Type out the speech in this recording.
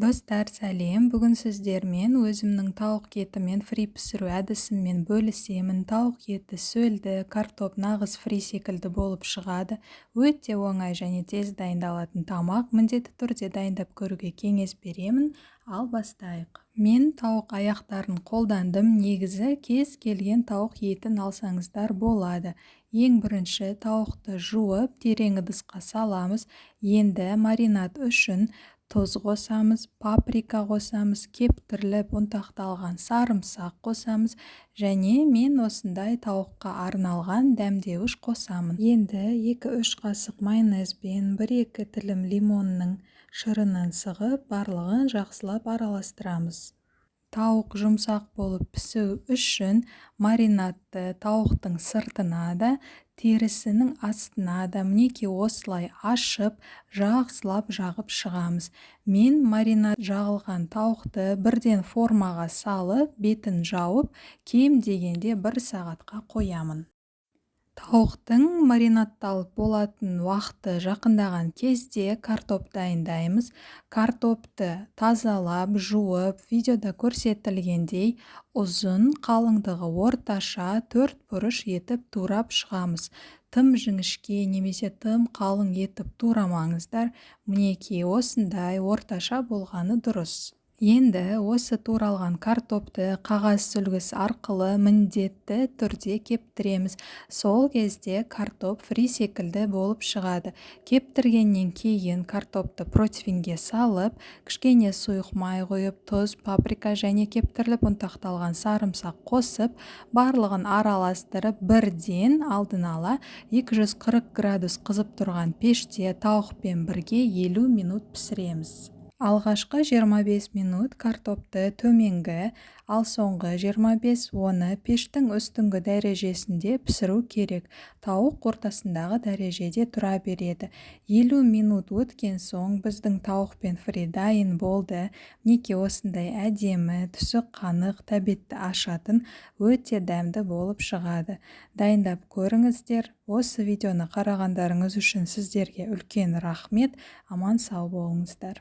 Достар, сәлем. Бүгін сіздермен өзімнің тауық етімен фри пісіру әдісіммен бөлісемін. Тауық еті сөлді, картоп нағыз фри секілді болып шығады. Өте оңай және тез дайындалатын тамақ. Міндетті түрде дайындап көруге кеңес беремін. Ал бастайық. Мен тауық аяқтарын қолдандым. Негізі кез келген тауық етін алсаңыздар болады. Ең бірінші тауықты жуып, терең ыдысқа саламыз. Енді маринад үшін тұз қосамыз, паприка қосамыз, кептіріліп ұнтақталған сарымсақ қосамыз және мен осындай тауыққа арналған дәмдеуіш қосамын. Енді 2-3 қасық майонезбен 1-2 тілім лимонның шырынын сығып, барлығын жақсылап араластырамыз. Тауық жұмсақ болып пісу үшін маринадты тауықтың сыртына да, терісінің астына да мінекей осылай ашып, жақсылап жағып шығамыз. Мен маринад жағылған тауықты бірден формаға салып, бетін жауып, кем дегенде 1 сағатқа қоямын. Тауықтың маринадталып болатын уақыты жақындаған кезде картоп дайындаймыз. Картопты тазалап, жуып, видеода көрсетілгендей ұзын, қалыңдығы орташа 4 бұрыш етіп турап шығамыз. Тым жіңішке немесе тым қалың етіп турамаңыздар. Мінекей осындай орташа болғаны дұрыс. Енді осы туралған картопты қағаз сүлгіс арқылы міндетті түрде кептіреміз. Сол кезде картоп фри секілді болып шығады. Кептіргеннен кейін картопты противеньге салып, кішкене сұйық май қойып, тұз, паприка және кептіріліп ұнтақталған сарымсақ қосып, барлығын араластырып, бірден алдын ала 240 градус қызып тұрған пеште тауықпен бірге 50 минут пісіреміз. Алғашқы 25 минут картопты төменгі, ал соңғы 25 оны пештің үстіңгі дәрежесінде пісіру керек. Тауық ортасындағы дәрежеде тұра береді. 50 минут өткен соң біздің тауықпен фри дайын болды. Мінекей осындай әдемі, түсі қанық, тәбетті ашатын, өте дәмді болып шығады. Дайындап көріңіздер. Осы видеоны қарағандарыңыз үшін сіздерге үлкен рахмет. Аман сау болыңыздар.